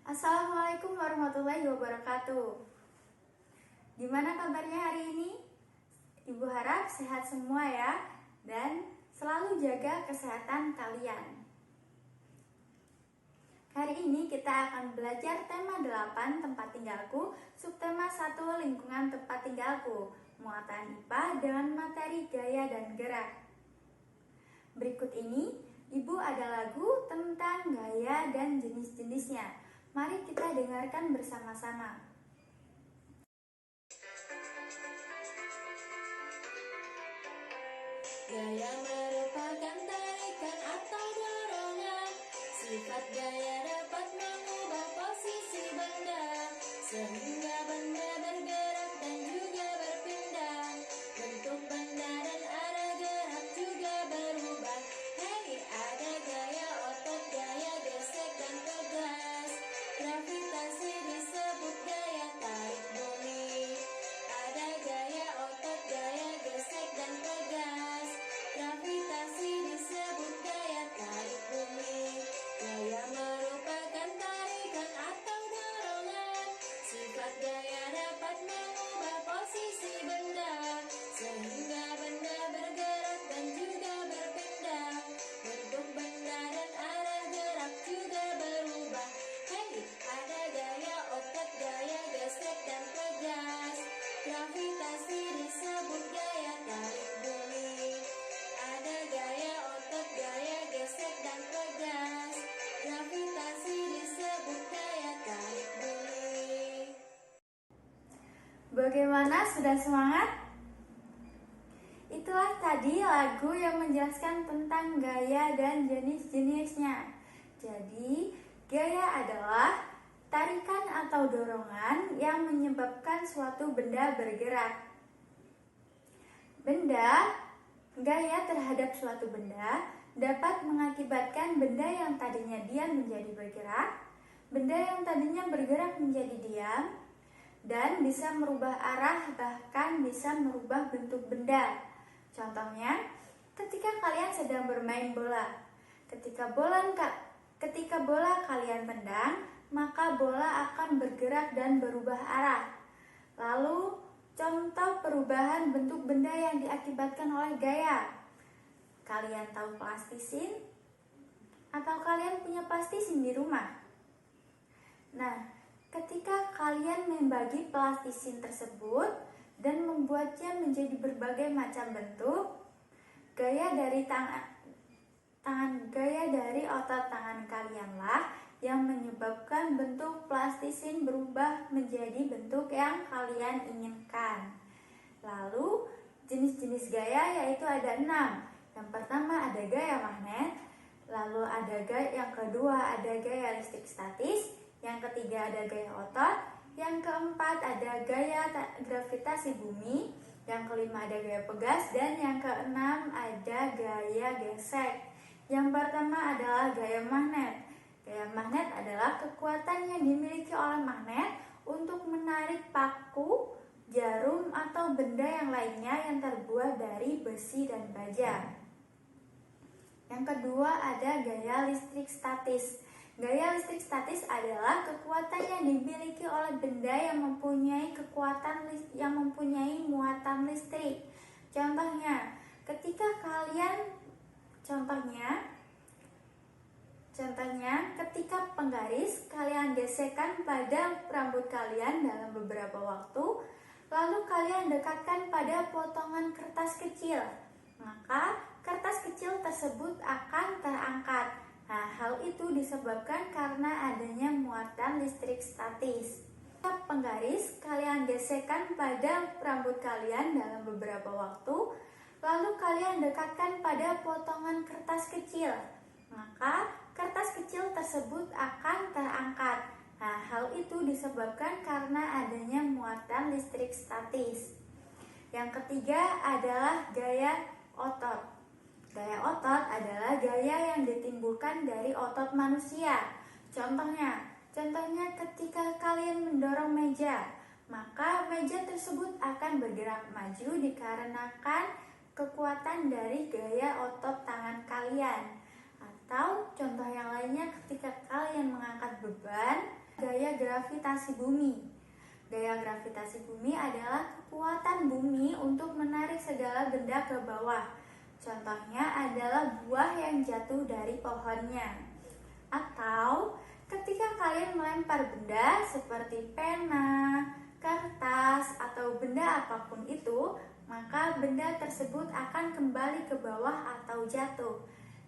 Assalamualaikum warahmatullahi wabarakatuh. Gimana kabarnya hari ini? Ibu harap sehat semua ya, dan selalu jaga kesehatan kalian. Hari ini kita akan belajar tema 8 tempat tinggalku, subtema 1 lingkungan tempat tinggalku, muatan IPA dengan materi gaya dan gerak. Berikut ini, Ibu ada lagu tentang gaya dan jenis-jenisnya. Mari kita dengarkan bersama-sama. Gaya merupakan tarikan atau dorongan. Sifat gaya dapat mengubah posisi benda, sehingga benda bergerak dan juga berpindah. Bentuk benda dan arah gerak juga berubah. Hei, ada gaya otot, gaya gesek dan tegas. Gravitasi disebut gaya tarik bumi. Ada gaya otot, gaya gesek dan tegas. Gravitasi disebut gaya tarik bumi. Gaya merupakan tarikan atau dorongan. Sifat gaya dapat mengubah posisi benda, sehingga benda bergerak dan juga berpindah. Bentuk benda dan arah gerak juga berubah. Hei, ada gaya otot, gaya gesek dan tegas. Gravitasi disebut gaya tarik bumi. Ada gaya otot, gaya gesek dan tegas. Gravitasi disebut gaya tarik bumi. Bagaimana, sudah semangat? Itulah tadi lagu yang menjelaskan tentang gaya dan jenis-jenisnya. Jadi, gaya adalah tarikan atau dorongan yang menyebabkan suatu benda bergerak. Gaya terhadap suatu benda dapat mengakibatkan benda yang tadinya diam menjadi bergerak, benda yang tadinya bergerak menjadi diam, dan bisa merubah arah, bahkan bisa merubah bentuk benda. Contohnya, ketika kalian sedang bermain bola, ketika bola kalian tendang, maka bola akan bergerak dan berubah arah. Lalu, contoh perubahan bentuk benda yang diakibatkan oleh gaya. Kalian tahu plastisin? Atau kalian punya plastisin di rumah? Nah, ketika kalian membagi plastisin tersebut dan membuatnya menjadi berbagai macam bentuk, gaya dari otot tangan kalianlah yang menyebabkan bentuk plastisin berubah menjadi bentuk yang kalian inginkan. Lalu, jenis-jenis gaya yaitu ada 6. Yang pertama ada gaya magnet, lalu yang kedua ada gaya listrik statis, yang ketiga ada gaya otot, yang keempat ada gaya gravitasi bumi, yang kelima ada gaya pegas, dan yang keenam ada gaya gesek. Yang pertama adalah gaya magnet. Gaya magnet adalah kekuatan yang dimiliki oleh magnet untuk menarik paku, jarum, atau benda yang lainnya yang terbuat dari besi dan baja. Yang kedua ada gaya listrik statis. Gaya listrik statis adalah kekuatan yang dimiliki oleh benda yang mempunyai muatan listrik. Contohnya, ketika penggaris kalian gesekkan pada rambut kalian dalam beberapa waktu, lalu kalian dekatkan pada potongan kertas kecil, maka kertas kecil tersebut akan terangkat. Nah, hal itu disebabkan karena adanya muatan listrik statis. Ketika penggaris kalian gesekkan pada rambut kalian dalam beberapa waktu, lalu kalian dekatkan pada potongan kertas kecil, maka kertas kecil tersebut akan terangkat. Nah, hal itu disebabkan karena adanya muatan listrik statis. Yang ketiga adalah gaya otot. Gaya otot adalah gaya yang ditimbulkan dari otot manusia. Contohnya ketika kalian mendorong meja, maka meja tersebut akan bergerak maju dikarenakan kekuatan dari gaya otot tangan kalian. Atau contoh yang lainnya, ketika kalian mengangkat beban, Gaya gravitasi bumi. Gaya gravitasi bumi adalah kekuatan bumi untuk menarik segala benda ke bawah. Contohnya adalah buah yang jatuh dari pohonnya. Atau ketika kalian melempar benda seperti pena, kertas, atau benda apapun itu, maka benda tersebut akan kembali ke bawah atau jatuh.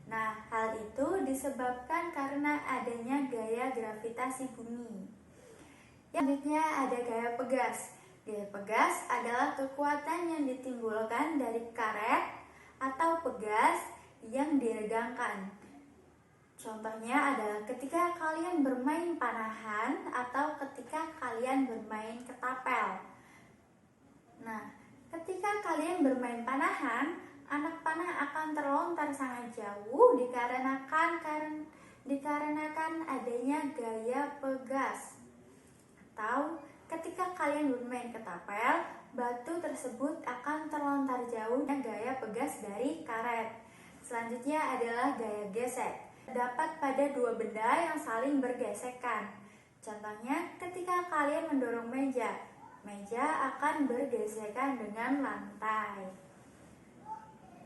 Nah, hal itu disebabkan karena adanya gaya gravitasi bumi. Yang selanjutnya ada gaya pegas. Gaya pegas adalah kekuatan yang ditimbulkan dari karet atau pegas yang diregangkan. Contohnya adalah ketika kalian bermain panahan atau ketika kalian bermain ketapel. Nah, ketika kalian bermain panahan, anak panah akan terlontar sangat jauh dikarenakan adanya gaya pegas. Atau ketika kalian bermain ketapel, batu tersebut akan terlontar jauh dengan gaya pegas dari karet. Selanjutnya adalah gaya gesek. Terdapat pada dua benda yang saling bergesekan. Contohnya ketika kalian mendorong meja, meja akan bergesekan dengan lantai.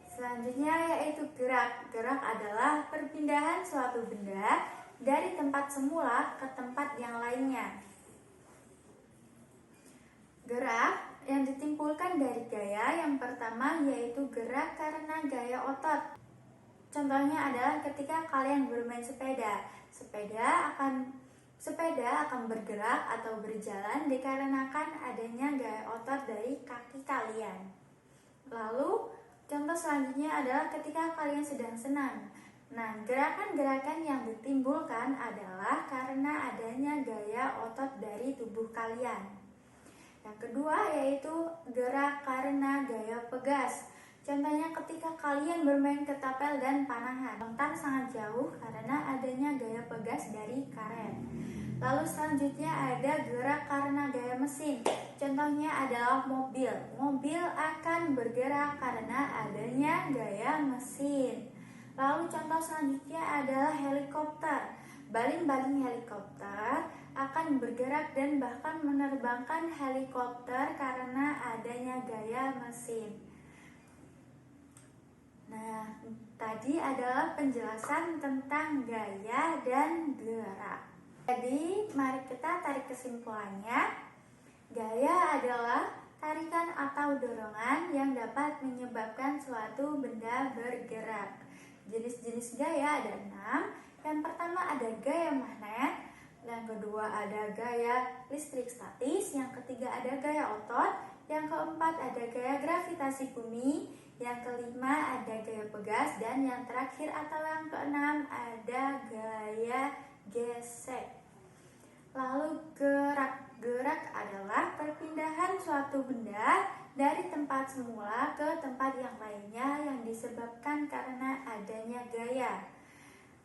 Selanjutnya yaitu gerak. Gerak adalah perpindahan suatu benda dari tempat semula ke tempat yang lainnya. Gerak yang ditimbulkan dari gaya yang pertama yaitu gerak karena gaya otot. Contohnya adalah ketika kalian bermain sepeda. Sepeda akan bergerak atau berjalan dikarenakan adanya gaya otot dari kaki kalian. Lalu, contoh selanjutnya adalah ketika kalian sedang senang. Nah, gerakan-gerakan yang ditimbulkan adalah karena adanya gaya otot dari tubuh kalian. Yang kedua yaitu gerak karena gaya pegas. Contohnya ketika kalian bermain ketapel dan panahan, lontar sangat jauh karena adanya gaya pegas dari karet. Lalu selanjutnya ada gerak karena gaya mesin. Contohnya adalah mobil. Mobil akan bergerak karena adanya gaya mesin. Lalu contoh selanjutnya adalah helikopter. Baling-baling helikopter akan bergerak dan bahkan menerbangkan helikopter karena adanya gaya mesin. Nah, tadi adalah penjelasan tentang gaya dan gerak. Jadi, mari kita tarik kesimpulannya. Gaya adalah tarikan atau dorongan yang dapat menyebabkan suatu benda bergerak. Jenis-jenis gaya ada 6. Yang pertama ada gaya magnet, yang kedua ada gaya listrik statis, yang ketiga ada gaya otot, yang keempat ada gaya gravitasi bumi, yang kelima ada gaya pegas, dan yang terakhir atau yang keenam ada gaya gesek. Lalu gerak. Gerak adalah perpindahan suatu benda dari tempat semula ke tempat yang lainnya yang disebabkan karena adanya gaya.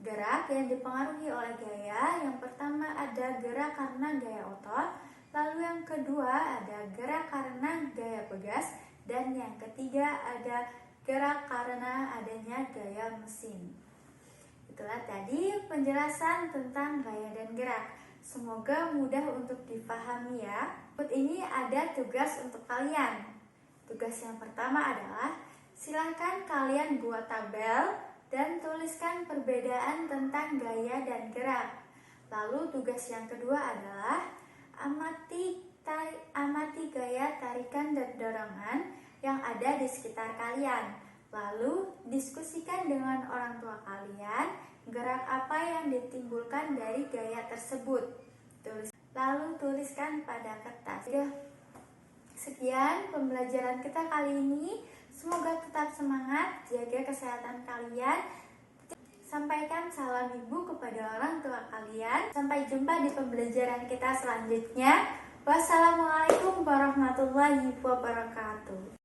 Gerak yang dipengaruhi oleh gaya, yang pertama ada gerak karena gaya otot, lalu yang kedua ada gerak karena gaya pegas, dan yang ketiga ada gerak karena adanya gaya mesin. Itulah tadi penjelasan tentang gaya dan gerak. Semoga mudah untuk dipahami ya. Berikut ini ada tugas untuk kalian. Tugas yang pertama adalah silakan kalian buat tabel dan tuliskan perbedaan tentang gaya dan gerak. Lalu tugas yang kedua adalah amati gaya tarikan dan dorongan yang ada di sekitar kalian. Lalu diskusikan dengan orang tua kalian gerak apa yang ditimbulkan dari gaya tersebut. Lalu tuliskan pada kertas. Sekian pembelajaran kita kali ini. Semoga tetap semangat, jaga kesehatan kalian. Sampaikan salam ibu kepada orang tua kalian. Sampai jumpa di pembelajaran kita selanjutnya. Wassalamualaikum warahmatullahi wabarakatuh.